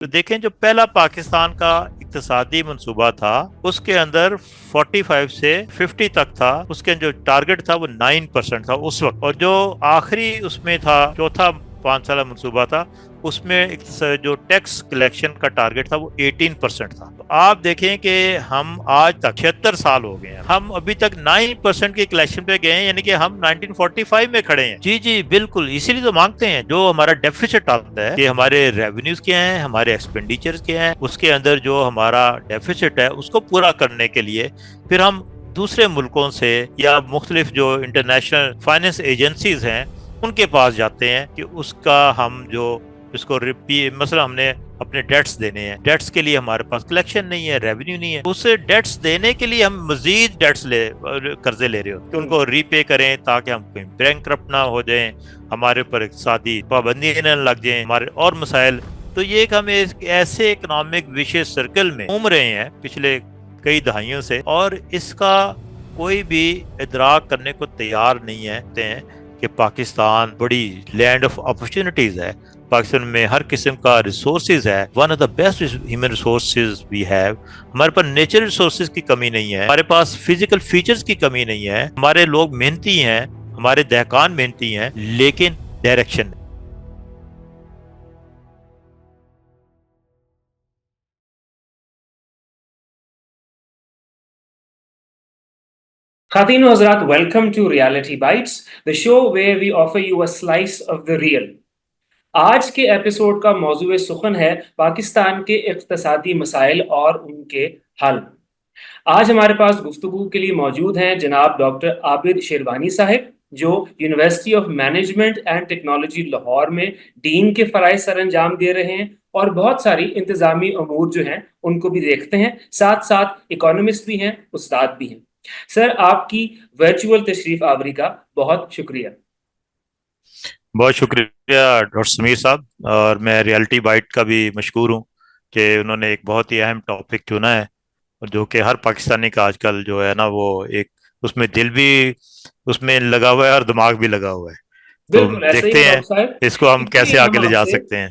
تو دیکھیں جو پہلا پاکستان کا اقتصادی منصوبہ تھا اس کے اندر 45 سے 50 تک تھا، اس کے جو ٹارگٹ تھا وہ 9% تھا اس وقت، اور جو آخری اس میں تھا چوتھا 5 سالہ منصوبہ تھا اس میں جو ٹیکس کلیکشن کا ٹارگٹ تھا وہ 18% تھا۔ تو آپ دیکھیں کہ ہم آج تک 76 سال ہو گئے ہیں، ہم ابھی تک 9% کی کلیکشن پہ گئے ہیں، یعنی کہ ہم 1945 میں کھڑے ہیں۔ جی جی بالکل، اسی لیے تو مانگتے ہیں جو ہمارا ڈیفیسٹ آتا ہے کہ ہمارے ریونیوز کیا ہیں، ہمارے ایکسپینڈیچر کیا ہیں، اس کے اندر جو ہمارا ڈیفیسٹ ہے اس کو پورا کرنے کے لیے پھر ہم دوسرے ملکوں سے یا مختلف جو انٹرنیشنل فائنینس ایجنسیز ہیں ان کے پاس جاتے ہیں کہ اس کا ہم جو اس کو مثلا ہم نے اپنے ڈیٹس دینے ہیں، ڈیٹس کے لیے ہمارے پاس کلیکشن نہیں ہے، ریونیو نہیں ہے، اسے ڈیٹس دینے کے لیے ہم مزید ڈیٹس قرضے لے رہے ہوتے ہیں کہ ان کو ری پے کریں تاکہ ہم کہیں بینکرپٹ نہ ہو جائیں، ہمارے اوپر اقتصادی پابندی نہ لگ جائیں، ہمارے اور مسائل۔ تو یہ کہ ہم ایک ایسے اکنامک وشیس سرکل میں گھوم رہے ہیں پچھلے کئی دہائیوں سے، اور اس کا کوئی بھی ادراک کرنے کو تیار نہیں ہے کہ پاکستان بڑی لینڈ آف اپرچونٹیز ہے، پاکستان میں ہر قسم کا ریسورسز ہے، one of the best human resources we have, ہمارے پاس نیچرل ریسورسز کی کمی نہیں ہے، ہمارے پاس فزیکل فیچرز کی کمی نہیں ہے، ہمارے لوگ محنتی ہیں، ہمارے دہقان محنتی ہیں، لیکن ڈائریکشن نہیں۔ Khatin و Hazrat, welcome to Reality Bites, the show where we offer you a slice of the real. آج کے ایپیسوڈ کا موضوع سخن ہے پاکستان کے اقتصادی مسائل اور ان کے حل۔ آج ہمارے پاس گفتگو کے لیے موجود ہیں جناب ڈاکٹر عابد شیروانی صاحب، جو university of management and technology Lahore میں ڈین کے فرائض سر انجام دے رہے ہیں اور بہت ساری انتظامی امور جو ہیں ان کو بھی دیکھتے ہیں، ساتھ ساتھ اکانومسٹ بھی ہیں، استاد بھی ہیں۔ سر، آپ کی ورچوئل تشریف آوری کا بہت شکریہ۔ بہت شکریہ ڈاکٹر سمیر صاحب، اور میں ریالٹی بائٹ کا بھی مشکور ہوں کہ انہوں نے ایک بہت ہی اہم ٹاپک چنا ہے، اور جو کہ ہر پاکستانی کا آج کل جو ہے نا وہ ایک اس میں دل بھی اس میں لگا ہوا ہے اور دماغ بھی لگا ہوا ہے۔ تو بالکل ایسا ہی ہے دیکھتے ہیں ڈاکٹر صاحب، اس کو ہم اسی لیے کیسے آگے ہم لے آپ جا سے سکتے ہیں۔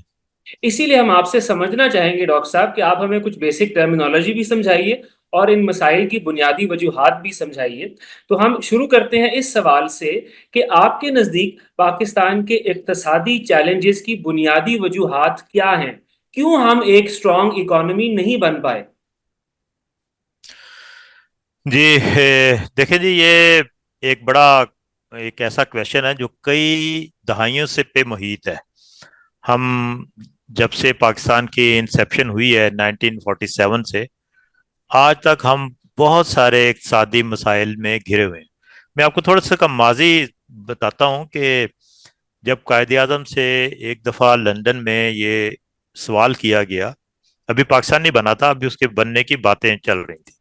اسی لیے ہم آپ سے سمجھنا چاہیں گے ڈاکٹر صاحب کہ آپ ہمیں کچھ بیسک ٹرمینالوجی بھی سمجھائیے اور ان مسائل کی بنیادی وجوہات بھی سمجھائیے۔ تو ہم شروع کرتے ہیں اس سوال سے کہ آپ کے نزدیک پاکستان کے اقتصادی چیلنجز کی بنیادی وجوہات کیا ہیں؟ کیوں ہم ایک اسٹرانگ اکانومی نہیں بن پائے؟ جی دیکھیں جی، یہ ایک بڑا ایک ایسا کویشچن ہے جو کئی دہائیوں سے پہ محیط ہے۔ ہم جب سے پاکستان کی انسیپشن ہوئی ہے 1947 سے آج تک ہم بہت سارے اقتصادی مسائل میں گھرے ہوئے ہیں۔ میں آپ کو تھوڑا سا کا ماضی بتاتا ہوں کہ جب قائد اعظم سے ایک دفعہ لندن میں یہ سوال کیا گیا، ابھی پاکستان نہیں بنا تھا، ابھی اس کے بننے کی باتیں چل رہی تھی،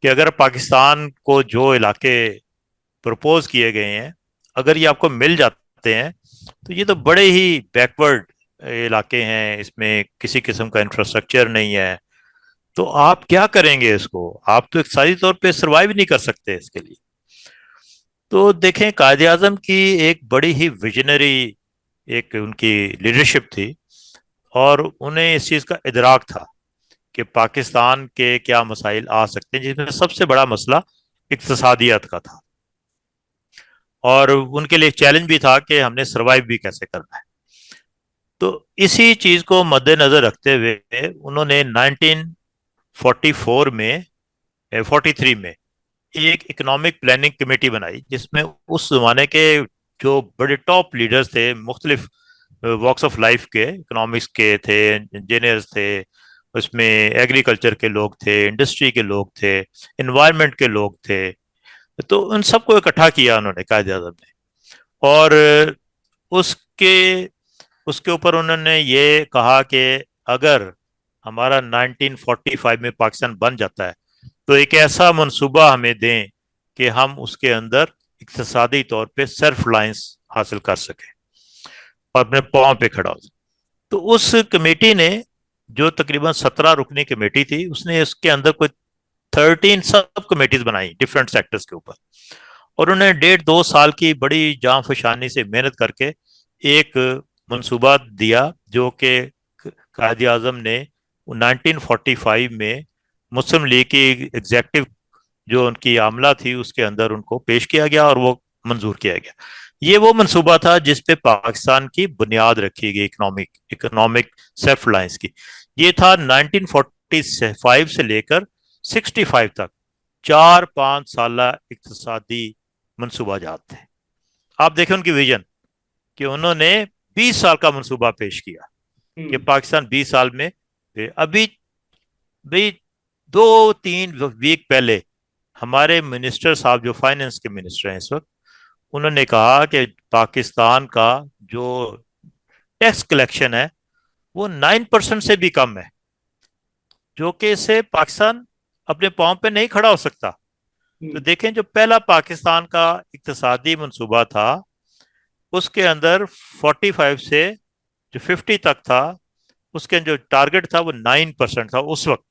کہ اگر پاکستان کو جو علاقے پرپوز کیے گئے ہیں اگر یہ آپ کو مل جاتے ہیں تو یہ تو بڑے ہی بیکورڈ علاقے ہیں، اس میں کسی قسم کا انفراسٹرکچر نہیں ہے، تو آپ کیا کریں گے اس کو؟ آپ تو اقتصادی طور پہ سروائیو نہیں کر سکتے اس کے لیے۔ تو دیکھیں قائد اعظم کی ایک بڑی ہی ویژنری ایک ان کی لیڈرشپ تھی، اور انہیں اس چیز کا ادراک تھا کہ پاکستان کے کیا مسائل آ سکتے ہیں، جس میں سب سے بڑا مسئلہ اقتصادیت کا تھا، اور ان کے لیے چیلنج بھی تھا کہ ہم نے سروائیو بھی کیسے کرنا ہے۔ تو اسی چیز کو مد نظر رکھتے ہوئے انہوں نے 1944 میں 43 میں ایک اکنامک پلاننگ کمیٹی بنائی، جس میں اس زمانے کے جو بڑے ٹاپ لیڈرز تھے، مختلف واکس آف لائف کے، اکنامکس کے تھے، انجینئرز تھے، اس میں ایگریکلچر کے لوگ تھے، انڈسٹری کے لوگ تھے، انوائرمنٹ کے لوگ تھے، تو ان سب کو اکٹھا کیا انہوں نے قائد اعظم نے، اور اس کے اس کے اوپر انہوں نے یہ کہا کہ اگر ہمارا 1945 میں پاکستان بن جاتا ہے تو ایک ایسا منصوبہ ہمیں دیں کہ ہم اس کے اندر اقتصادی طور پہ سیلف ریلائنس حاصل کر سکیں اور اپنے پاؤں پہ کھڑا ہو۔ تو اس کمیٹی نے جو تقریباً 17 رکنی کمیٹی تھی، اس نے اس کے اندر کوئی 13 سب کمیٹیز بنائی ڈفرینٹ سیکٹرز کے اوپر، اور انہوں نے 1.5 2 سال کی بڑی جاں فشانی سے محنت کر کے ایک منصوبہ دیا جو کہ قائد اعظم نے 1945 میں مسلم لیگ کی ایگزیکٹو جو ان کی عملہ تھی اس کے اندر ان کو پیش کیا گیا اور وہ منظور کیا گیا. یہ وہ منصوبہ تھا جس پہ پاکستان کی بنیاد رکھی گئی اکنامک سیلف ریلائنس کی. یہ تھا 1945 سے لے کر 65 تک 4-5 سالہ اقتصادی منصوبہ جات تھے. آپ دیکھیں ان کی ویژن کہ انہوں نے 20 سال کا منصوبہ پیش کیا کہ پاکستان 20 سال میں. ابھی بھی 2-3 ویک پہلے ہمارے منسٹر صاحب جو فائننس کے منسٹر ہیں اس وقت, انہوں نے کہا کہ پاکستان کا جو ٹیکس کلیکشن ہے وہ 9% سے بھی کم ہے, جو کہ اس سے پاکستان اپنے پاؤں پہ نہیں کھڑا ہو سکتا. تو دیکھیں جو پہلا پاکستان کا اقتصادی منصوبہ تھا اس کے اندر 45 سے جو 50 تک تھا, اس کے جو ٹارگٹ تھا وہ 9% تھا اس وقت,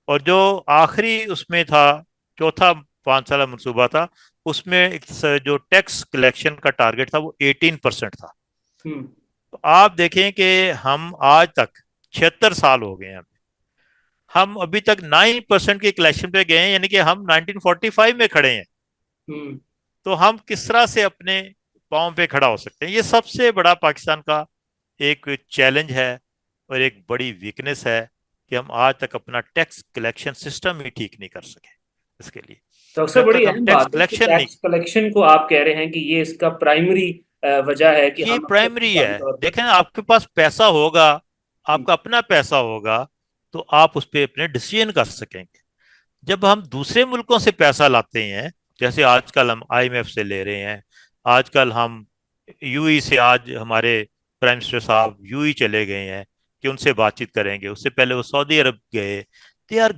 اور جو آخری اس میں تھا چوتھا 5 سالہ منصوبہ تھا اس میں جو ٹیکس کلیکشن کا ٹارگٹ تھا وہ 18% تھا. تو آپ دیکھیں کہ ہم آج تک 76 سال ہو گئے ہیں, ہم ابھی تک 9% کے کلیکشن پہ گئے ہیں, یعنی کہ ہم 1945 میں کھڑے ہیں. تو ہم کس طرح سے اپنے پاؤں پہ کھڑا ہو سکتے ہیں؟ یہ سب سے بڑا پاکستان کا ایک چیلنج ہے اور ایک بڑی ویکنس ہے کہ ہم آج تک اپنا ٹیکس کلیکشن سسٹم ہی ٹھیک نہیں کر سکے. اس کے لیے ڈاکٹر صاحب بڑی اہم بات ہے کہ ٹیکس کلیکشن کو آپ کہہ رہے ہیں کہ یہ اس کا پرائمری وجہ ہے کہ یہ ہم پرائمری ہے. دیکھیں آپ کے پاس پیسہ ہوگا, آپ کا اپنا پیسہ ہوگا تو آپ اس پہ اپنے ڈیسیژن کر سکیں گے. جب ہم دوسرے ملکوں سے پیسہ لاتے ہیں, جیسے آج کل ہم IMF سے لے رہے ہیں, آج کل ہم UAE سے, آج ہمارے پرائم منسٹر صاحب UAE چلے گئے ہیں کہ ان سے بات چیت کریں گے, اس سے پہلے وہ سعودی عرب گئے. They are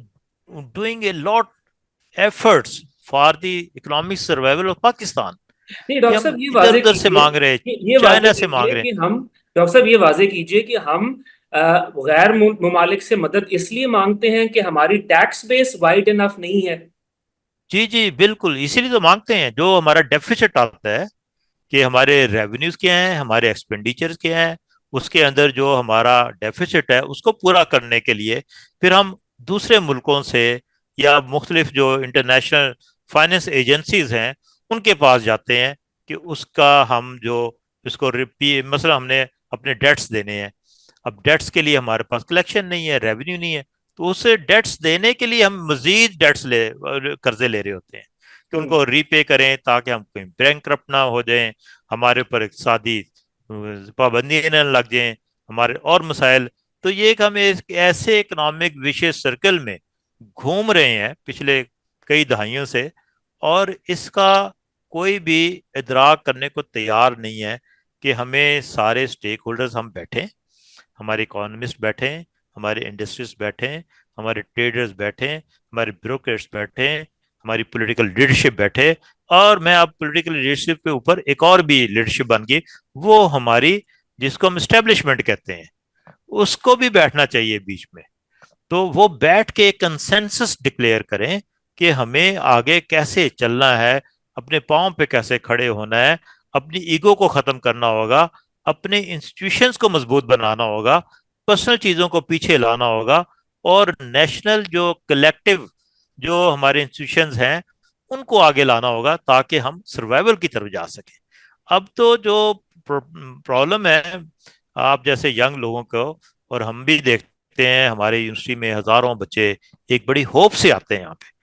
doing a lot efforts for the economic survival of Pakistan. نہیں ڈاکٹر صاحب یہ ادھر واضح ادھر سے مانگ رہے, چائنا سے مانگ رہے. کہ ہم ڈاکٹر صاحب یہ واضح کیجئے کہ ہم غیر ممالک سے مدد اس لیے مانگتے ہیں کہ ہماری ٹیکس بیس وائڈ انف نہیں ہے. جی بالکل, اسی لیے تو مانگتے ہیں. جو ہمارا ڈیفیسٹ آتا ہے کہ ہمارے ریونیوز کیا ہیں, ہمارے ایکسپینڈیچرز کیا ہیں, اس کے اندر جو ہمارا ڈیفیسٹ ہے اس کو پورا کرنے کے لیے پھر ہم دوسرے ملکوں سے یا مختلف جو انٹرنیشنل فائنینس ایجنسیز ہیں ان کے پاس جاتے ہیں کہ اس کا ہم جو اس کو مثلا ہم نے اپنے ڈیٹس دینے ہیں, اب ڈیٹس کے لیے ہمارے پاس کلیکشن نہیں ہے, ریونیو نہیں ہے, تو اسے ڈیٹس دینے کے لیے ہم مزید قرضے لے رہے ہوتے ہیں کہ ان کو ری پے کریں تاکہ ہم کہیں بینکرپٹ نہ ہو جائیں, ہمارے اوپر اقتصادی پابندیاں نہ لگ جائیں, ہمارے اور مسائل. تو یہ کہ ہم ایسے اکنامک ویشیس سرکل میں گھوم رہے ہیں پچھلے کئی دہائیوں سے, اور اس کا کوئی بھی ادراک کرنے کو تیار نہیں ہے کہ ہمیں سارے اسٹیک ہولڈرز ہم بیٹھیں, ہمارے اکانومسٹ بیٹھیں, ہمارے انڈسٹریز بیٹھیں, ہمارے ٹریڈرز بیٹھیں, ہمارے بیوروکریٹس بیٹھیں, ہماری پولیٹیکل لیڈرشپ بیٹھے. اور میں اب پولیٹیکل لیڈرشپ کے اوپر ایک اور بھی لیڈرشپ بن گئی, وہ ہماری جس کو ہم اسٹیبلشمنٹ کہتے ہیں, اس کو بھی بیٹھنا چاہیے بیچ میں. تو وہ بیٹھ کے کنسنسس ڈکلیئر کریں کہ ہمیں آگے کیسے چلنا ہے, اپنے پاؤں پہ کیسے کھڑے ہونا ہے, اپنی ایگو کو ختم کرنا ہوگا, اپنے انسٹیٹیوشنز کو مضبوط بنانا ہوگا, پرسنل چیزوں کو پیچھے لانا ہوگا, اور نیشنل جو کلیکٹیو جو ہمارے انسٹیٹیوشنز ہیں ان کو آگے لانا ہوگا تاکہ ہم سروائیول کی طرف جا سکیں. اب تو جو پرابلم ہے آپ جیسے ینگ لوگوں کو, اور ہم بھی دیکھتے ہیں ہمارے یونیورسٹی میں ہزاروں بچے ایک بڑی ہوپ سے آتے ہیں, یہاں پہ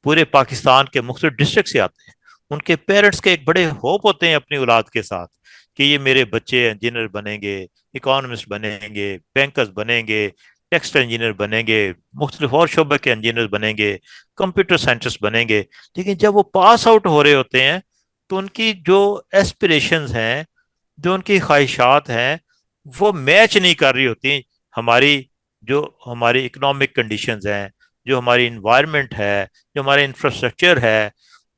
پورے پاکستان کے مختلف ڈسٹرکٹ سے آتے ہیں, ان کے پیرنٹس کے ایک بڑے ہوپ ہوتے ہیں اپنی اولاد کے ساتھ کہ یہ میرے بچے انجینئر بنیں گے, اکانومسٹ بنیں گے, بینکرز بنیں گے, ٹیکسٹائل انجینئر بنیں گے, مختلف اور شعبے کے انجینئر بنیں گے, کمپیوٹر سائنٹسٹ بنیں گے. لیکن جب وہ پاس آؤٹ ہو رہے ہوتے ہیں تو ان کی جو ایسپریشنز ہیں, جو ان کی خواہشات ہیں, وہ میچ نہیں کر رہی ہوتی ہماری اکنامک کنڈیشنز ہیں, جو ہماری انوائرمنٹ ہے, جو ہمارا انفراسٹرکچر ہے.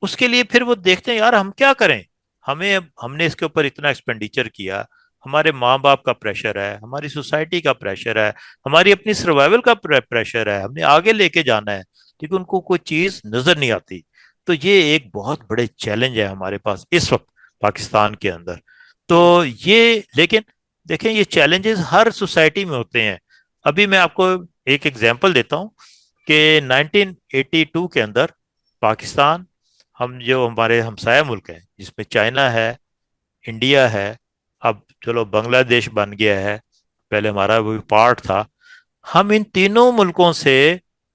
اس کے لیے پھر وہ دیکھتے ہیں یار ہم کیا کریں, ہم نے اس کے اوپر اتنا ایکسپینڈیچر کیا, ہمارے ماں باپ کا پریشر ہے, ہماری سوسائٹی کا پریشر ہے, ہماری اپنی سروائیول کا پریشر ہے, ہم نے آگے لے کے جانا ہے, لیکن ان کو کوئی چیز نظر نہیں آتی. تو یہ ایک بہت بڑے چیلنج ہے ہمارے پاس اس وقت پاکستان کے اندر. تو یہ لیکن دیکھیں یہ چیلنجز ہر سوسائٹی میں ہوتے ہیں, ابھی میں آپ کو ایک ایگزامپل دیتا ہوں کہ 1982 کے اندر پاکستان، ہم جو ہمارے ہمسایہ ملک ہیں جس میں چائنا ہے، انڈیا ہے، اب چلو بنگلہ دیش بن گیا ہے، پہلے ہمارا وہ پارٹ تھا، ہم ان تینوں ملکوں سے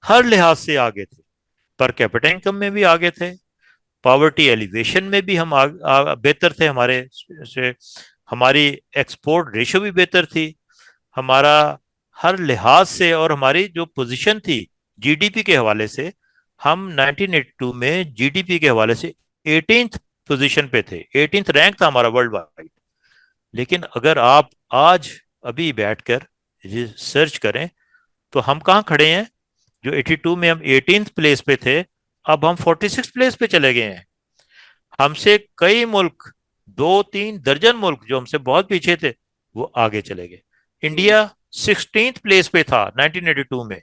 ہر لحاظ سے آگے تھے، پر کیپٹل انکم میں بھی آگے تھے، پاورٹی ایلیویشن میں بھی ہم بہتر تھے ہمارے سے، ہماری ایکسپورٹ ریشو بھی بہتر تھی، ہمارا ہر لحاظ سے، اور ہماری جو پوزیشن تھی جی ڈی پی کے حوالے سے، ہم 1982 میں جی ڈی پی کے حوالے سے 18th پوزیشن پہ تھے، 18th رینک تھا ہمارا ورلڈ وائڈ۔ لیکن اگر آپ آج ابھی بیٹھ کر سرچ کریں تو ہم کہاں کھڑے ہیں؟ جو 82 میں ہم 18th پلیس پہ تھے، اب ہم 46 پلیس پہ چلے گئے ہیں۔ ہم سے کئی ملک، 2-3 درجن ملک جو ہم سے بہت پیچھے تھے، وہ آگے چلے گئے۔ انڈیا 16th پلیس پہ تھا 1982 میں،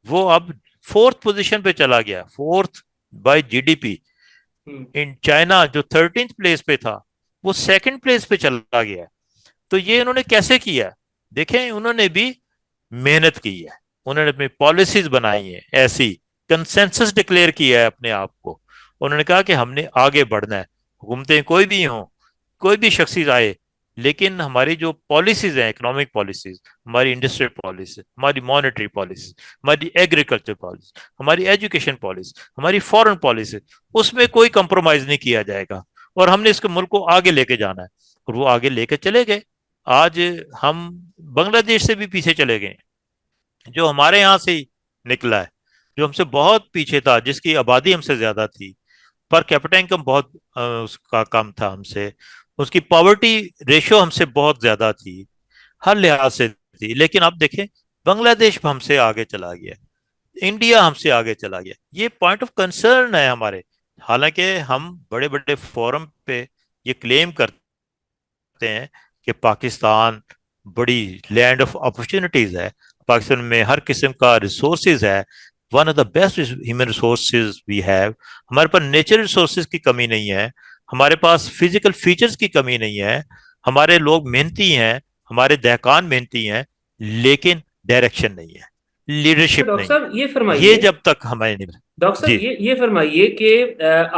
وہ اب 4th پوزیشن پہ چلا گیا، 4th by G D P. In China جو 13th پلیس پہ تھا، وہ 2nd پلیس پہ چلا گیا۔ تو یہ انہوں نے کیسے کیا؟ دیکھیں، انہوں نے بھی محنت کی ہے، انہوں نے اپنی پالیسیز بنائی ہیں، ایسی کنسنسس ڈکلیئر کیا ہے اپنے آپ کو، انہوں نے کہا کہ ہم نے آگے بڑھنا ہے، حکومتیں کوئی بھی ہوں، کوئی بھی شخصیت آئے، لیکن ہماری جو پالیسیز ہیں، اکنامک پالیسیز، ہماری انڈسٹریل پالیسی، ہماری مانیٹری پالیسی، ہماری ایگریکلچر پالیسی، ہماری ایجوکیشن پالیسی، ہماری فورن پالیسی، اس میں کوئی کمپرومائز نہیں کیا جائے گا، اور ہم نے اس کے ملک کو آگے لے کے جانا ہے، اور وہ آگے لے کے چلے گئے۔ آج ہم بنگلہ دیش سے بھی پیچھے چلے گئے، جو ہمارے یہاں سے ہی نکلا ہے، جو ہم سے بہت پیچھے تھا، جس کی آبادی ہم سے زیادہ تھی، پر کیپٹل انکم بہت اس کا کم تھا ہم سے، اس کی پاورٹی ریشو ہم سے بہت زیادہ تھی، ہر لحاظ سے تھی، لیکن اب دیکھیں بنگلہ دیش ہم سے آگے چلا گیا، انڈیا ہم سے آگے چلا گیا۔ یہ پوائنٹ آف کنسرن ہے ہمارے، حالانکہ ہم بڑے بڑے فورم پہ یہ کلیم کرتے ہیں کہ پاکستان بڑی لینڈ آف اپرچونٹیز ہے، پاکستان میں ہر قسم کا ریسورسز ہے، one of the best human resources we have, ہمارے پاس نیچرل ریسورسز کی کمی نہیں ہے، ہمارے پاس فزیکل فیچرز کی کمی نہیں ہے، ہمارے لوگ محنتی ہیں، ہمارے دہقان محنتی ہیں، لیکن ڈائریکشن نہیں ہے، لیڈرشپ ڈاکٹر نہیں صاحب یہ ہے، یہ فرمائیے، جب تک ہمیں نہیں۔ ڈاکٹر صاحب جی یہ فرمائیے کہ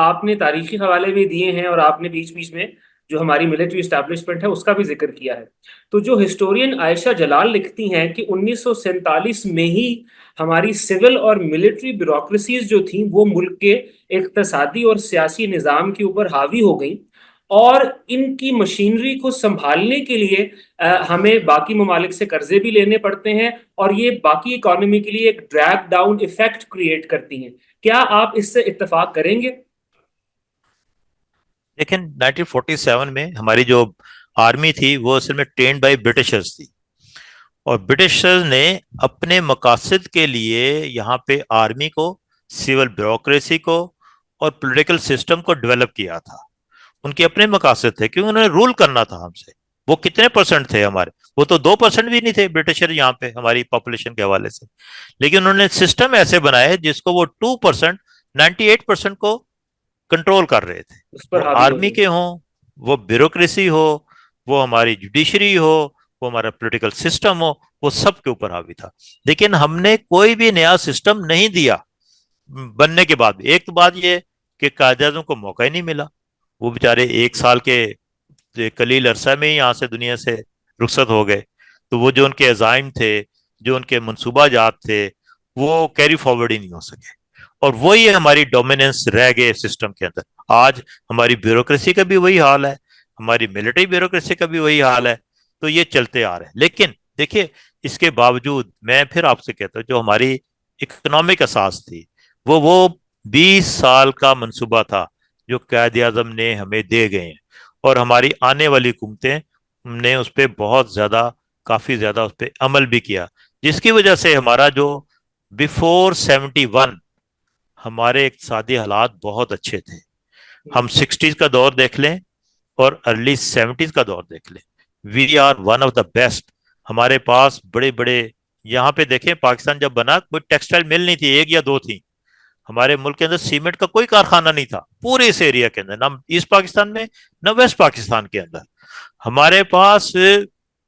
آپ نے تاریخی حوالے بھی دیے ہیں، اور آپ نے بیچ بیچ میں جو ہماری ملٹری اسٹیبلشمنٹ ہے اس کا بھی ذکر کیا ہے۔ تو جو ہسٹورین عائشہ جلال لکھتی ہیں کہ 1947 میں ہی ہماری سول اور ملٹری بیوروکریسیز جو تھیں وہ ملک کے اقتصادی اور سیاسی نظام کے اوپر حاوی ہو گئیں، اور ان کی مشینری کو سنبھالنے کے لیے ہمیں باقی ممالک سے قرضے بھی لینے پڑتے ہیں، اور یہ باقی اکانومی کے لیے ایک ڈریگ ڈاؤن ایفیکٹ کریٹ کرتی ہیں۔ کیا آپ اس سے اتفاق کریں گے؟ لیکن 1947 میں ہماری جو آرمی تھی وہ اصل میں ٹرینڈ بائی برٹشرز تھی، اور برٹشرز نے اپنے مقاصد کے لیے یہاں پہ آرمی کو، سول بیوروکریسی کو اور پولیٹیکل سسٹم کو ڈیولپ کیا تھا، ان کے اپنے مقاصد تھے، کیونکہ انہوں نے رول کرنا تھا ہم سے۔ وہ کتنے پرسنٹ تھے ہمارے؟ وہ تو 2% بھی نہیں تھے برٹشر یہاں پہ ہماری پاپولیشن کے حوالے سے، لیکن انہوں نے سسٹم ایسے بنائے جس کو وہ 2%، 98% کو کنٹرول کر رہے تھے، اس پر وہ حاوی ہو آرمی گئی؟ کے ہوں، وہ بیوروکریسی ہو، وہ ہماری جوڈیشری ہو، وہ ہمارا پولیٹیکل سسٹم ہو، وہ سب کے اوپر حاوی تھا۔ لیکن ہم نے کوئی بھی نیا سسٹم نہیں دیا بننے کے بعد بھی۔ ایک تو بات یہ کہ قائد اعظم کو موقع ہی نہیں ملا، وہ بیچارے 1 سال کے قلیل عرصہ میں ہی یہاں سے دنیا سے رخصت ہو گئے، تو وہ جو ان کے عزائم تھے، جو ان کے منصوبہ جات تھے، وہ کیری فارورڈ ہی نہیں ہو سکے، اور وہی ہماری ڈومیننس رہ گئے سسٹم کے اندر۔ آج ہماری بیوروکریسی کا بھی وہی حال ہے، ہماری ملٹری بیوروکریسی کا بھی وہی حال ہے، تو یہ چلتے آ رہے ہیں۔ لیکن دیکھیے، اس کے باوجود میں پھر آپ سے کہتا ہوں، جو ہماری اکنامک اساس تھی، وہ 20 سال کا منصوبہ تھا جو قائد اعظم نے ہمیں دے گئے ہیں، اور ہماری آنے والی حکومتیں نے اس پہ بہت زیادہ، کافی زیادہ اس پہ عمل بھی کیا، جس کی وجہ سے ہمارا جو بیفور 71 ہمارے اقتصادی حالات بہت اچھے تھے۔ ہم 60s کا دور دیکھ لیں اور ارلی 70s کا دور دیکھ لیں، we are one of the best. ہمارے پاس بڑے بڑے، یہاں پہ دیکھیں پاکستان جب بنا کوئی ٹیکسٹائل مل نہیں تھی، 1 یا 2 تھی ہمارے ملک کے اندر، سیمنٹ کا کوئی کارخانہ نہیں تھا پورے اس ایریا کے اندر، نہ ایسٹ پاکستان میں نہ ویسٹ پاکستان کے اندر۔ ہمارے پاس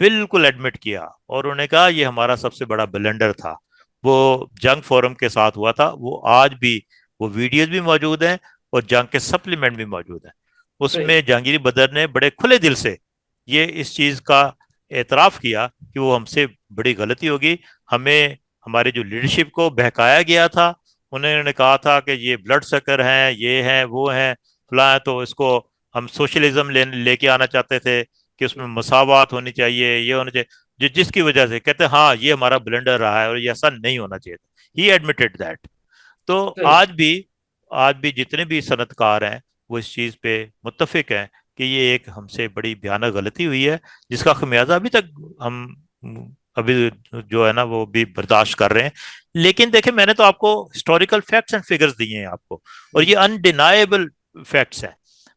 بالکل ایڈمٹ کیا اور انہوں نے کہا یہ ہمارا سب سے بڑا بلنڈر تھا. وہ جنگ فورم کے ساتھ ہوا تھا، وہ آج بھی وہ ویڈیوز بھی موجود ہیں اور جنگ کے سپلیمنٹ بھی موجود ہیں. اس صحیح. میں جہانگیر بدر نے بڑے کھلے دل سے یہ اس چیز کا اعتراف کیا کہ وہ ہم سے بڑی غلطی ہوگی، ہمیں ہمارے جو لیڈرشپ کو بہکایا گیا تھا. انہوں نے کہا تھا کہ یہ بلڈ سکر ہیں، یہ ہیں، وہ ہیں، فلاں ہیں، تو اس کو ہم سوشلزم لے کے آنا چاہتے تھے کہ اس میں مساوات ہونی چاہیے، یہ ہونا چاہیے، جس کی وجہ سے کہتے ہیں ہاں یہ ہمارا بلنڈر رہا ہے اور یہ ایسا نہیں ہونا چاہیے تھا. ہی ایڈمیٹڈ دیٹ. تو صحیح. آج بھی جتنے بھی صنعت کار ہیں وہ اس چیز پہ متفق ہیں کہ یہ ایک ہم سے بڑی بھیانک غلطی ہوئی ہے، جس کا خمیازہ ابھی تک ہم ابھی جو ہے نا وہ بھی برداشت کر رہے ہیں. لیکن دیکھیں میں نے تو آپ کو ہسٹوریکل فیکٹس اینڈ فگرز دیے ہیں آپ کو، اور ہم، یہ انڈینائبل فیکٹس ہیں.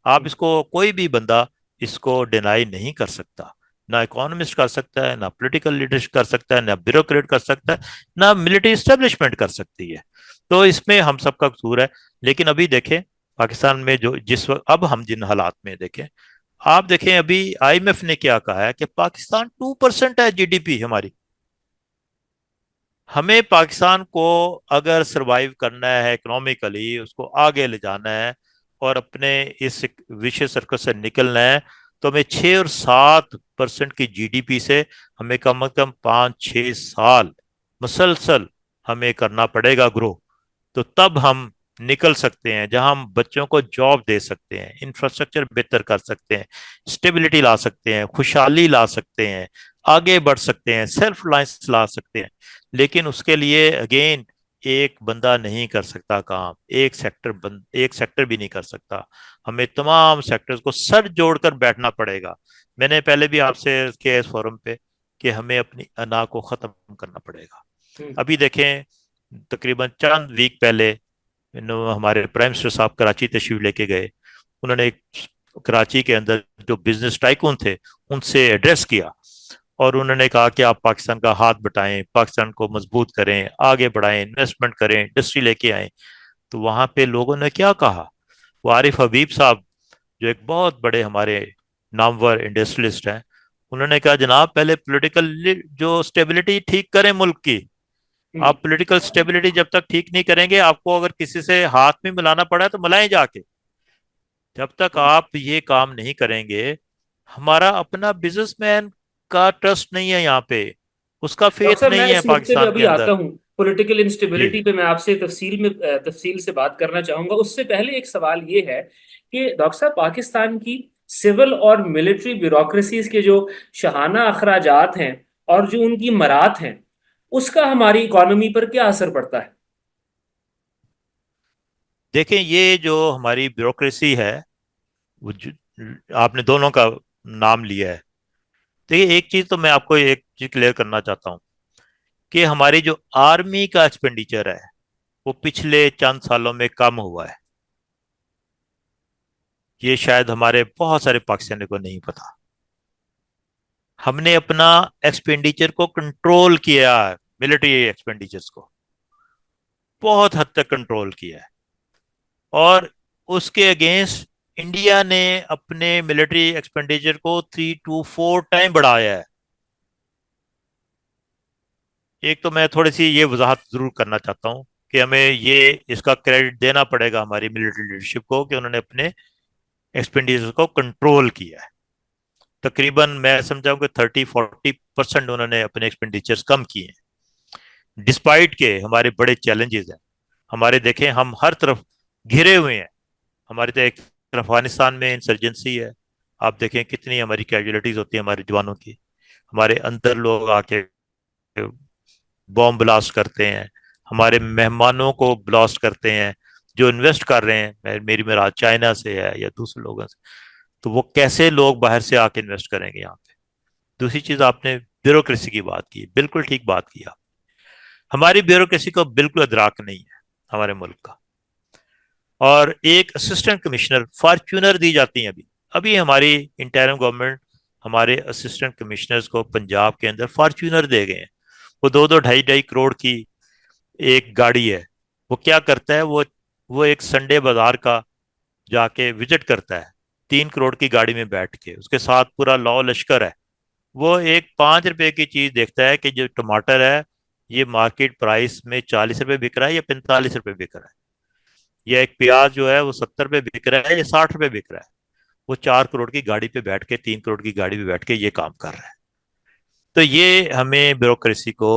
آپ ہم. اس کو کوئی بھی بندہ اس کو ڈینائی نہیں کر سکتا. نہ اکانومسٹ کر سکتا ہے، نہ پولیٹیکل لیڈر کر سکتا ہے، نہ بیوروکریٹ کر سکتا ہے، نہ ملٹری اسٹیبلشمنٹ کر سکتی ہے. تو اس میں ہم سب کا قصور ہے. لیکن ابھی دیکھیں پاکستان میں جو جس وقت اب ہم جن حالات میں دیکھیں، آپ دیکھیں ابھی آئی ایم ایف نے کیا کہا ہے کہ پاکستان 2% ہے جی ڈی پی ہماری. ہمیں پاکستان کو اگر سروائیو کرنا ہے اکنامیکلی، اس کو آگے لے جانا ہے اور اپنے اس وشے سرکل سے نکلنا ہے، تو ہمیں 6 اور 7% کی جی ڈی پی سے ہمیں کم از کم 5 6 سال مسلسل ہمیں کرنا پڑے گا گرو. تو تب ہم نکل سکتے ہیں جہاں ہم بچوں کو جاب دے سکتے ہیں، انفراسٹرکچر بہتر کر سکتے ہیں، اسٹیبلٹی لا سکتے ہیں، خوشحالی لا سکتے ہیں، آگے بڑھ سکتے ہیں، سیلف ریلائنس لا سکتے ہیں. لیکن اس کے لیے اگین ایک بندہ نہیں کر سکتا کام، ایک سیکٹر بھی نہیں کر سکتا. ہمیں تمام سیکٹرز کو سر جوڑ کر بیٹھنا پڑے گا. میں نے پہلے بھی آپ سے کیا اس فورم پہ کہ ہمیں اپنی انا کو ختم کرنا پڑے گا. ابھی دیکھیں تقریباً چند ویک پہلے ہمارے پرائم منسٹر صاحب کراچی تشریف لے کے گئے. انہوں نے کراچی کے اندر جو بزنس ٹائکون تھے ان سے ایڈریس کیا اور انہوں نے کہا کہ آپ پاکستان کا ہاتھ بٹائیں، پاکستان کو مضبوط کریں، آگے بڑھائیں، انویسٹمنٹ کریں، انڈسٹری لے کے آئیں. تو وہاں پہ لوگوں نے کیا کہا؟ وہ عارف حبیب صاحب جو ایک بہت بڑے ہمارے نامور انڈسٹریلسٹ ہیں، انہوں نے کہا جناب پہلے پولیٹیکل جو سٹیبلٹی ٹھیک کریں ملک کی. آپ پولیٹیکل سٹیبلٹی جب تک ٹھیک نہیں کریں گے، آپ کو اگر کسی سے ہاتھ میں ملانا پڑا ہے تو ملائیں جا کے. جب تک آپ یہ کام نہیں کریں گے، ہمارا اپنا بزنس مین کا ٹرسٹ نہیں ہے یہاں پہ، اس کا ڈاکٹر فیتھ صاحب میں نہیں ہے اس نقطے پہ پاکستان کے ابھی اندر. آتا ہوں. پولیٹیکل جی انسٹیبلٹی پہ میں آپ سے تفصیل سے بات کرنا چاہوں گا. اس سے پہلے ایک سوال یہ ہے کہ ڈاکٹر صاحب پاکستان کی سول اور ملٹری بیوروکریسیز کے جو شاہانہ اخراجات ہیں اور جو ان کی مرات ہیں، اس کا ہماری اکانومی پر کیا اثر پڑتا ہے؟ دیکھیں یہ جو ہماری بیوروکریسی ہے، آپ نے دونوں کا نام لیا ہے. دیکھیے ایک چیز تو میں آپ کو ایک چیز کلیئر کرنا چاہتا ہوں کہ ہماری جو آرمی کا ایکسپینڈیچر ہے وہ پچھلے چند سالوں میں کم ہوا ہے. یہ شاید ہمارے بہت سارے پاکستانی کو نہیں پتا. ہم نے اپنا ایکسپینڈیچر کو کنٹرول کیا ہے، ملٹری ایکسپینڈیچرز کو بہت حد تک کنٹرول کیا ہے، اور اس کے اگینسٹ انڈیا نے اپنے ملٹری ایکسپینڈیچر کو 3 to 4 ٹائم بڑھایا ہے. ایک تو میں تھوڑی سی یہ وضاحت ضرور کرنا چاہتا ہوں کہ ہمیں یہ اس کا کریڈٹ دینا پڑے گا ہماری ملٹری لیڈرشپ کو کہ انہوں نے اپنے ایکسپینڈیچر کو کنٹرول کیا ہے. تقریباً میں سمجھاؤں کہ 30 40% انہوں نے اپنے ایکسپینڈیچر کم کیے ہیں، ڈسپائٹ کے ہمارے بڑے چیلنجز ہیں. ہمارے دیکھیں ہم ہر طرف گھرے ہوئے ہیں. ہماری تو ایک طرف افغانستان میں انسرجنسی ہے، آپ دیکھیں کتنی ہماری کیجولیٹیز ہوتی ہیں ہمارے جوانوں کی. ہمارے اندر لوگ آ کے بوم بلاسٹ کرتے ہیں، ہمارے مہمانوں کو بلاسٹ کرتے ہیں جو انویسٹ کر رہے ہیں. میری مراد چائنا سے ہے یا دوسرے لوگوں سے. تو وہ کیسے لوگ باہر سے آ کے انویسٹ کریں گے یہاں پہ؟ دوسری چیز آپ نے بیوروکریسی کی بات کی، بالکل ٹھیک بات کی. ہماری بیوروکریسی کو بالکل ادراک نہیں ہے ہمارے ملک کا. اور ایک اسسٹنٹ کمشنر فارچونر دی جاتی ہیں. ابھی ابھی ہماری انٹرم گورنمنٹ ہمارے اسسٹنٹ کمشنرز کو پنجاب کے اندر فارچونر دے گئے ہیں. وہ 2 2 2.5 2.5 کروڑ کی ایک گاڑی ہے. وہ کیا کرتا ہے، وہ ایک سنڈے بازار کا جا کے وزٹ کرتا ہے 3 کروڑ کی گاڑی میں بیٹھ کے، اس کے ساتھ پورا لاؤ لشکر ہے. وہ ایک 5 روپے کی چیز دیکھتا ہے کہ جو ٹماٹر ہے یہ مارکیٹ پرائس میں 40 روپے بک رہا ہے یا 45 روپے بک رہا ہے، یا ایک پیاز جو ہے وہ 70 روپے بک رہا ہے یا 60 روپے بک رہا ہے، وہ 4 کروڑ کی گاڑی پہ بیٹھ کے 3 کروڑ کی گاڑی پہ بیٹھ کے یہ کام کر رہا ہے۔ تو یہ ہمیں بیوروکریسی کو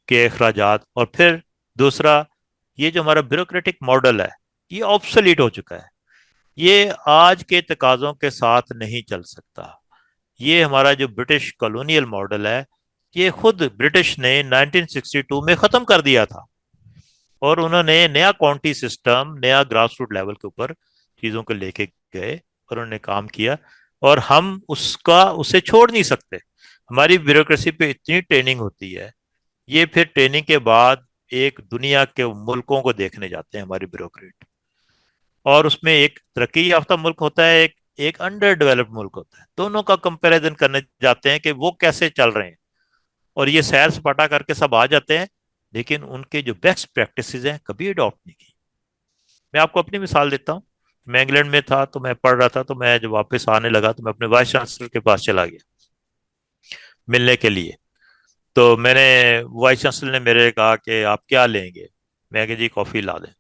کے اخراجات، اور پھر دوسرا یہ جو ہمارا بیوروکریٹک ماڈل ہے یہ آبسلیٹ ہو چکا ہے، یہ آج کے تقاضوں کے ساتھ نہیں چل سکتا۔ یہ ہمارا جو برٹش کالونیل ماڈل ہے یہ خود برٹش نے 1962 میں ختم کر دیا تھا، اور انہوں نے نیا کاؤنٹی سسٹم، نیا گراس روٹ لیول کے اوپر چیزوں کو لے کے گئے اور انہوں نے کام کیا، اور ہم اسے چھوڑ نہیں سکتے۔ ہماری بیوروکریسی پہ اتنی ٹریننگ ہوتی ہے، یہ پھر ٹریننگ کے بعد ایک دنیا کے ملکوں کو دیکھنے جاتے ہیں ہماری بیوروکریٹ، اور اس میں ایک ترقی یافتہ ملک ہوتا ہے، ایک انڈر ڈیولپڈ ملک ہوتا ہے، دونوں کا کمپیریزن کرنے جاتے ہیں کہ وہ کیسے چل رہے ہیں، اور یہ سیر سپاٹا کر کے سب آ جاتے ہیں، لیکن ان کے جو بیسٹ پریکٹسز ہیں کبھی اڈاپٹ نہیں کی۔ میں آپ کو اپنی مثال دیتا ہوں، میں انگلینڈ میں تھا تو میں پڑھ رہا تھا، تو میں جب واپس آنے لگا تو میں اپنے وائس چانسلر کے پاس چلا گیا ملنے کے لیے۔ تو میں نے وائس چانسلر نے میرے کہا کہ آپ کیا لیں گے؟ میں کہ جی کافی لا دیں۔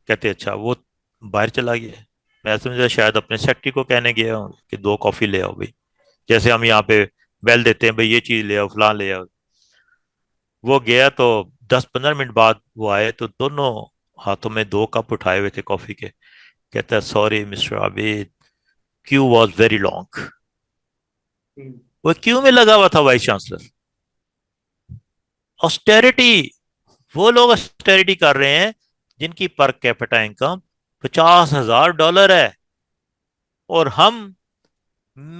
کہتے اچھا، وہ باہر چلا گیا۔ میں سمجھا شاید اپنے سیکٹری کو کہنے گیا ہوں کہ 2 کافی لے آؤ بھائی، جیسے ہم یہاں پہ بیل دیتے ہیں بھائی یہ چیز لے آؤ، فلاں لے آؤ۔ وہ گیا تو 10-15 منٹ بعد وہ آئے تو دونوں ہاتھوں میں 2 کپ اٹھائے ہوئے تھے کافی کے۔ کہتا ہے sorry mister Abid, queue was very long. وہ کیوں میں لگا ہوا تھا وائس چانسلر، آسٹیریٹی۔ وہ لوگ آسٹیریٹی کر رہے ہیں جن کی پر کیپٹا انکم $50,000 ہے، اور ہم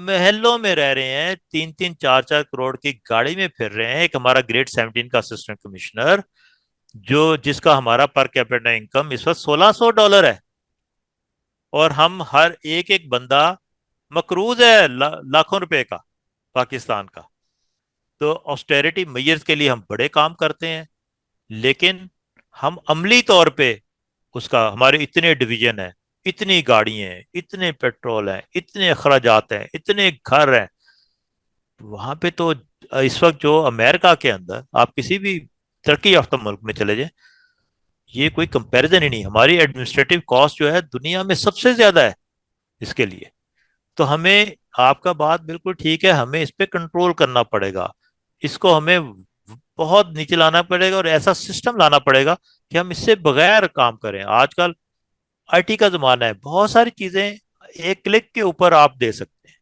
محلوں میں رہ رہے ہیں، 3-4 کی گاڑی میں پھر رہے ہیں۔ ایک ہمارا گریڈ 17 کا اسسٹنٹ کمشنر جس کا ہمارا پر کیپٹا انکم اس وقت $1,600 ہے، اور ہم ہر ایک ایک بندہ مقروض ہے لاکھوں روپے کا پاکستان کا۔ تو آسٹیریٹی میئرز کے لیے ہم بڑے کام کرتے ہیں، لیکن ہم عملی طور پہ اس کا، ہمارے اتنے ڈویژن ہیں، اتنی گاڑیاں ہیں، اتنے پیٹرول ہیں، اتنے اخراجات ہیں، اتنے گھر ہیں وہاں پہ۔ تو اس وقت جو امریکہ کے اندر آپ کسی بھی ترقی یافتہ ملک میں چلے جائیں، یہ کوئی کمپیریزن ہی نہیں۔ ہماری ایڈمنسٹریٹو کاسٹ جو ہے دنیا میں سب سے زیادہ ہے اس کے لیے۔ تو ہمیں، آپ کا بات بالکل ٹھیک ہے، ہمیں اس پہ کنٹرول کرنا پڑے گا، اس کو ہمیں بہت نیچے لانا پڑے گا، اور ایسا سسٹم لانا پڑے گا کہ ہم اس سے بغیر کام کریں۔ آج کل آئی ٹی کا زمانہ ہے، بہت ساری چیزیں ایک کلک کے اوپر آپ دے سکتے ہیں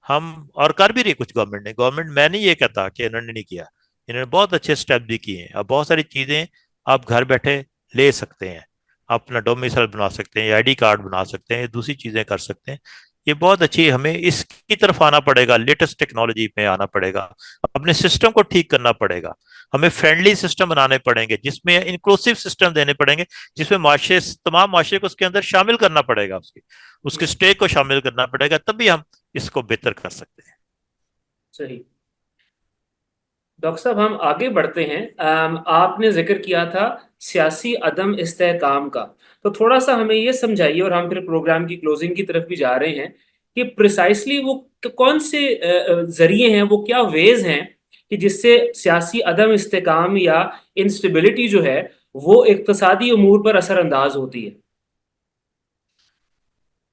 ہم، اور کر بھی رہی کچھ گورنمنٹ میں نہیں یہ کہتا کہ انہوں نے نہیں کیا، انہوں نے بہت اچھے سٹیپ بھی کیے ہیں۔ اب بہت ساری چیزیں آپ گھر بیٹھے لے سکتے ہیں، آپ اپنا ڈومیسائل بنا سکتے ہیں، آئی ڈی کارڈ بنا سکتے ہیں، دوسری چیزیں کر سکتے ہیں۔ یہ بہت اچھی، ہمیں اس کی طرف آنا پڑے گا، لیٹسٹ ٹیکنالوجی میں آنا پڑے گا، اپنے سسٹم کو ٹھیک کرنا پڑے گا، ہمیں فرینڈلی سسٹم بنانے پڑیں گے، جس میں انکلوسیو سسٹم دینے پڑیں گے، جس میں تمام معاشرے کو اس کے اندر شامل کرنا پڑے گا، اس کے اسٹیک کو شامل کرنا پڑے گا، تب بھی ہم اس کو بہتر کر سکتے ہیں۔ صحیح۔ ڈاکٹر صاحب ہم آگے بڑھتے ہیں۔ آپ نے ذکر کیا تھا سیاسی عدم استحکام کا، تو تھوڑا سا ہمیں یہ سمجھائیے، اور ہم پھر پروگرام کی کلوزنگ کی طرف بھی جا رہے ہیں، کہ پریسائسلی وہ کون سے ذریعے ہیں، وہ کیا ویز ہیں کہ جس سے سیاسی عدم استحکام یا انسٹیبلٹی جو ہے وہ اقتصادی امور پر اثر انداز ہوتی ہے؟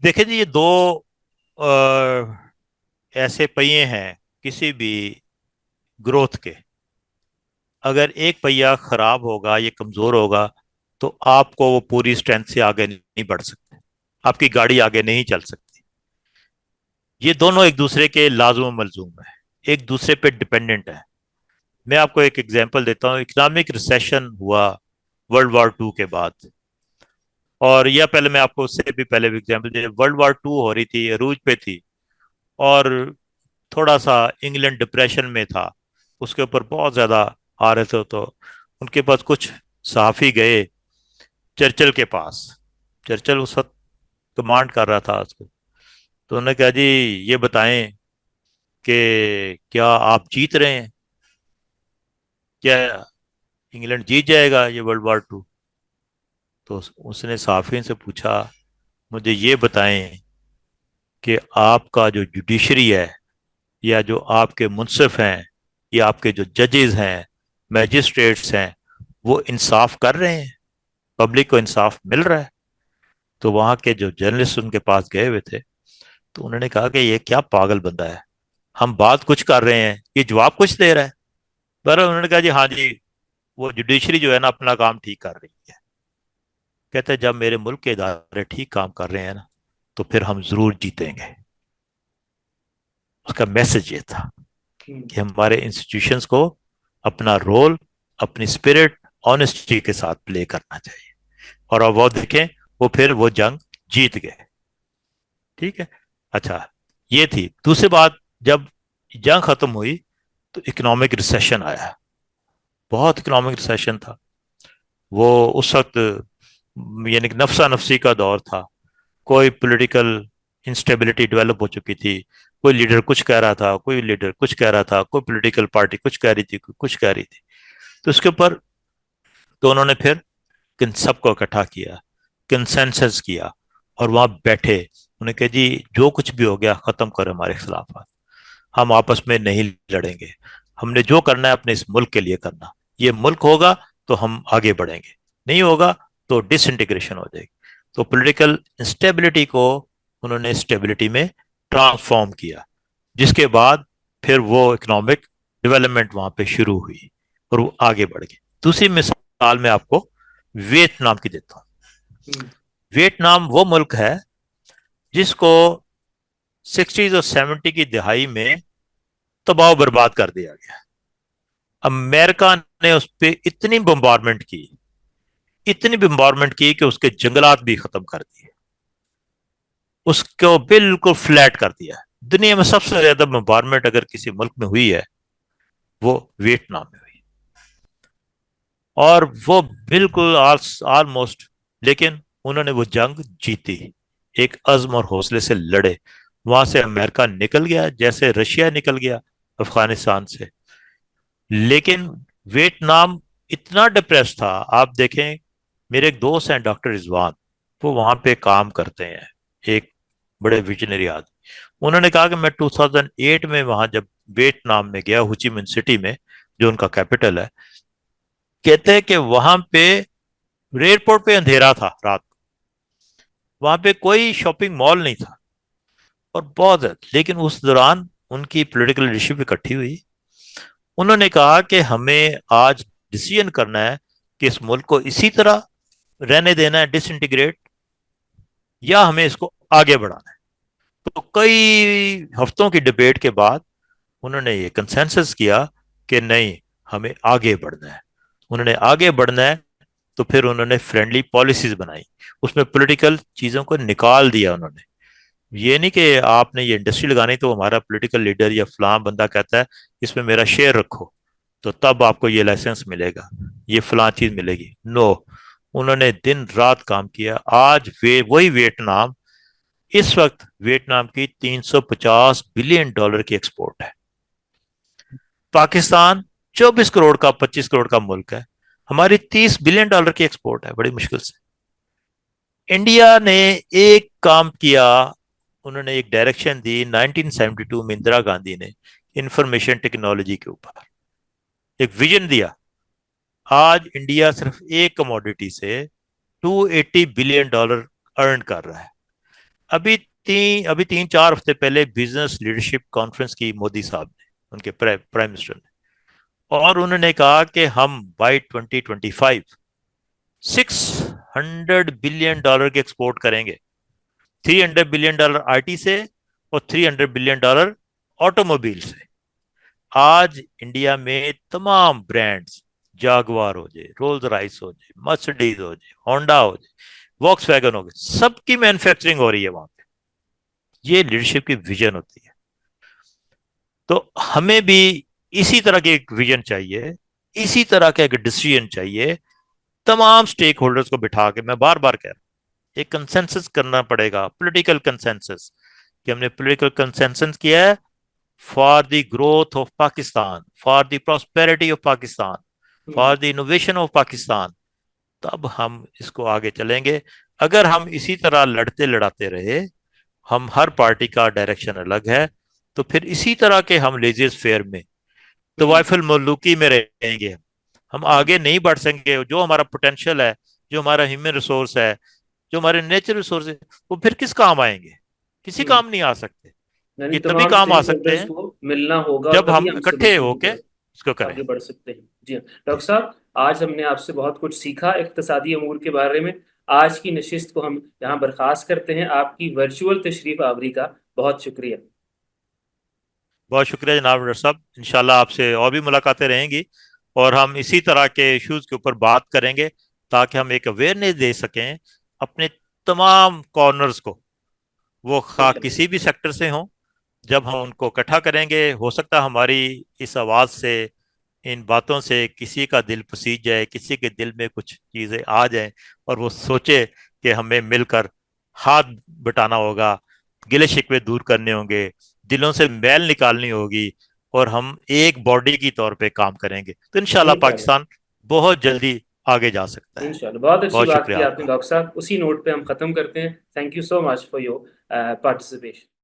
دیکھیں جی، یہ دو ایسے پہیے ہیں کسی بھی گروتھ کے۔ اگر ایک پہیا خراب ہوگا، یہ کمزور ہوگا، تو آپ کو وہ پوری اسٹرینتھ سے آگے نہیں بڑھ سکتے، آپ کی گاڑی آگے نہیں چل سکتی۔ یہ دونوں ایک دوسرے کے لازم و ملزوم ہیں، ایک دوسرے پہ ڈپینڈنٹ ہے۔ میں آپ کو ایک ایگزامپل دیتا ہوں۔ اکنامک ریسیشن ہوا ورلڈ وار 2 کے بعد، اور یا پہلے میں آپ کو اس سے بھی پہلے بھی ایگزامپل دے، ورلڈ وار 2 ہو رہی تھی، عروج پہ تھی، اور تھوڑا سا انگلینڈ ڈپریشن میں تھا، اس کے اوپر بہت زیادہ آ رہے تھے۔ تو ان کے پاس کچھ صحافی گئے چرچل کے پاس، چرچل اس وقت کمانڈ کر رہا تھا اس کو۔ تو انہوں نے کہا جی یہ بتائیں کہ کیا آپ جیت رہے ہیں، کیا انگلینڈ جیت جائے گا یہ ورلڈ وار 2؟ تو اس نے صحافی سے پوچھا مجھے یہ بتائیں کہ آپ کا جو جوڈیشری ہے یا جو آپ کے منصف ہیں یا آپ کے جو ججز ہیں میجسٹریٹس ہیں وہ انصاف کر رہے ہیں, پبلک کو انصاف مل رہا ہے. تو وہاں کے جو جرنلسٹ ان کے پاس گئے ہوئے تھے تو انہوں نے کہا کہ یہ کیا پاگل بندہ ہے, ہم بات کچھ کر رہے ہیں یہ جواب کچھ دے رہا ہے. بہرحال انہوں نے کہا جی ہاں جی وہ جوڈیشری جو ہے نا اپنا کام ٹھیک کر رہی ہے. کہتے ہیں جب میرے ملک کے ادارے ٹھیک کام کر رہے ہیں نا تو پھر ہم ضرور جیتیں گے. اس کا میسج یہ تھا کہ ہمارے انسٹیٹیوشنز کو اپنا رول اپنی اسپرٹ آنےسٹی کے ساتھ پلے کرنا چاہیے, اور اب وہ دیکھیں وہ پھر وہ جنگ جیت گئے. ٹھیک ہے, اچھا یہ تھی. دوسری بات, جب جنگ ختم ہوئی تو اکنامک ریسیشن آیا, بہت اکنامک ریسیشن تھا. وہ اس وقت یعنی کہ نفسا نفسی کا دور تھا, کوئی پولیٹیکل انسٹیبلٹی ڈیولپ ہو چکی تھی, کوئی لیڈر کچھ کہہ رہا تھا, کوئی لیڈر کچھ کہہ رہا تھا, کوئی پولیٹیکل پارٹی کچھ کہہ رہی تھی, کوئی کچھ کہہ رہی تھی. تو اس کے اوپر تو انہوں نے پھر سب کو اکٹھا کیا, کنسنسس کیا, اور وہاں بیٹھے. انہیں کہ جی جو کچھ بھی ہو گیا ختم کرو ہمارے خلافات, ہم آپس میں نہیں لڑیں گے, ہم نے جو کرنا ہے اپنے اس ملک کے لیے کرنا. یہ ملک ہوگا تو ہم آگے بڑھیں گے, نہیں ہوگا تو ڈس انٹیگریشن ہو جائے گی. تو پولیٹیکل انسٹیبلٹی کو انہوں نے اسٹیبلٹی میں ٹرانسفارم کیا, جس کے بعد پھر وہ اکنامک ڈیولپمنٹ وہاں پہ شروع ہوئی اور وہ آگے بڑھ گئی. دوسری مثال میں آپ کو ویتنام کی دیتا ہوں. ویتنام وہ ملک ہے جس کو 60s اور 70 کی دہائی میں تباہ و برباد کر دیا گیا. امریکہ نے اس پہ اتنی بمبارمنٹ کی کہ اس کے جنگلات بھی ختم کر دیے, اس کو بالکل فلیٹ کر دیا. دنیا میں سب سے زیادہ بمبارمنٹ اگر کسی ملک میں ہوئی ہے وہ ویتنام میں ہوئی, اور وہ بالکل آلموسٹ, لیکن انہوں نے وہ جنگ جیتی, ایک عزم اور حوصلے سے لڑے. وہاں سے امریکہ نکل گیا جیسے رشیا نکل گیا افغانستان سے, لیکن ویتنام اتنا ڈپریس تھا. آپ دیکھیں, میرے ایک دوست ہیں ڈاکٹر رضوان, وہ وہاں پہ کام کرتے ہیں, ایک بڑے ویژنری آدمی. انہوں نے کہا کہ میں 2008 میں وہاں جب ویتنام میں گیا, ہوچی من سٹی میں جو ان کا کیپٹل ہے, کہتے ہیں کہ وہاں پہ ایئرپورٹ پہ اندھیرا تھا رات کو, وہاں پہ کوئی شاپنگ مال نہیں تھا, اور بہت ہے. لیکن اس دوران ان کی پولیٹیکل لیڈرشپ اکٹھی ہوئی. انہوں نے کہا کہ ہمیں آج ڈیسیژن کرنا ہے کہ اس ملک کو اسی طرح رہنے دینا ہے ڈس انٹیگریٹ, یا ہمیں اس کو آگے بڑھانا ہے. تو کئی ہفتوں کی ڈبیٹ کے بعد انہوں نے یہ کنسنسس کیا کہ نہیں, ہمیں آگے بڑھنا ہے. انہوں نے آگے بڑھنا ہے تو پھر انہوں نے فرینڈلی پالیسیز بنائی, اس میں پولیٹیکل چیزوں کو نکال دیا. انہوں نے یہ نہیں کہ آپ نے یہ انڈسٹری لگانی تو ہمارا پولیٹیکل لیڈر یا فلاں بندہ کہتا ہے اس میں میرا شیئر رکھو تو تب آپ کو یہ لائسنس ملے گا, یہ فلاں چیز ملے گی. نو, انہوں نے دن رات کام کیا. آج وہی ویتنام, اس وقت ویتنام کی $350 بلین کی ایکسپورٹ ہے. پاکستان 24 کروڑ کا 25 کروڑ کا ملک ہے, ہماری $30 بلین کی ایکسپورٹ ہے بڑی مشکل سے. انڈیا نے ایک کام کیا, انہوں نے ایک ڈائریکشن دی 1972 میں اندرا گاندھی نے انفارمیشن ٹیکنالوجی کے اوپر ایک ویژن دیا. آج انڈیا صرف ایک کموڈیٹی سے $280 بلین ارن کر رہا ہے. ابھی 3-4 ہفتے پہلے بزنس لیڈرشپ کانفرنس کی مودی صاحب نے, ان کے پرائم منسٹر نے, اور انہوں نے کہا کہ ہم بائی 2025 $600 بلین کی ایکسپورٹ کریں گے. $300 بلین آئی ٹی سے اور $300 بلین آٹو موبائل سے. آج انڈیا میں تمام برانڈز, جاگوار ہو جائے, رولز رائس ہو جائے, مرسڈیز ہو جائے, ہونڈا ہو جائے, واکس ویگن ہو گئے, سب کی مینوفیکچرنگ ہو رہی ہے وہاں پہ. یہ لیڈرشپ کی ویژن ہوتی ہے. تو ہمیں بھی اسی طرح کی ایک ویژن چاہیے, اسی طرح کا ایک ڈیسیژن چاہیے. تمام سٹیک ہولڈرز کو بٹھا کے, میں بار بار کہہ رہا ہوں, ایک کنسنسس کرنا پڑے گا, پولیٹیکل کنسنسس, کہ ہم نے پولیٹیکل کنسنسس کیا ہے for the growth of Pakistan, for the prosperity of Pakistan, for the innovation of Pakistan. تب ہم اس کو آگے چلیں گے. اگر ہم اسی طرح لڑتے لڑاتے رہے, ہم ہر پارٹی کا ڈائریکشن الگ ہے, تو پھر اسی طرح کے ہم لیزیز فیئر میں طوائف الملوکی میں رہیں گے. ہم آگے نہیں بڑھ سکیں گے. جو ہمارا پوٹینشیل ہے، جو ہمارا ہیومن ریسورس ہے، جو ہمارے نیچرل ریسورس ہے، وہ پھر کس کام آئیں گے؟ کسی کام نہیں آ سکتے. یعنی یہ تبھی تمام کام آ اسٹیک سکتے ہولڈرز ہیں کو ملنا ہوگا اور جب تبھی ہم ہم اکٹھے سولوشن ہو کی کے طرف اس کو کریں. آگے بڑھ سکتے ہیں. جی ہاں جی. ڈاکٹر صاحب، آج ہم نے آپ سے بہت کچھ سیکھا اقتصادی امور کے بارے میں. آج کی نشست کو ہم یہاں برخاست کرتے ہیں. آپ کی ورچوئل تشریف آوری کا بہت شکریہ. بہت شکریہ جناب ڈاکٹر صاحب. انشاءاللہ آپ سے اور بھی ملاقاتیں رہیں گی، اور ہم اسی طرح کے ایشوز کے اوپر بات کریں گے تاکہ ہم ایک اویئرنیس دے سکیں اپنے تمام کارنرز کو، وہ خواہ انشاءاللہ کسی بھی سیکٹر سے ہوں. جب ہم ان کو اکٹھا کریں گے، ہو سکتا ہے ہماری اس آواز سے، ان باتوں سے کسی کا دل پسیج جائے، کسی کے دل میں کچھ چیزیں آ جائیں، اور وہ سوچے کہ ہمیں مل کر ہاتھ بٹانا ہوگا، گلے شکوے دور کرنے ہوں گے، دلوں سے میل نکالنی ہوگی، اور ہم ایک باڈی کی طور پہ کام کریں گے، تو انشاءاللہ انشاءاللہ پاکستان بہت جلدی آگے جا سکتا ہے. انشاءاللہ. بہت اچھی بہت بات شکریہ کی آپ آپ نے کا. ڈاکٹر صاحب. اسی نوٹ پہ ہم ختم کرتے ہیں. Thank you so much for your participation.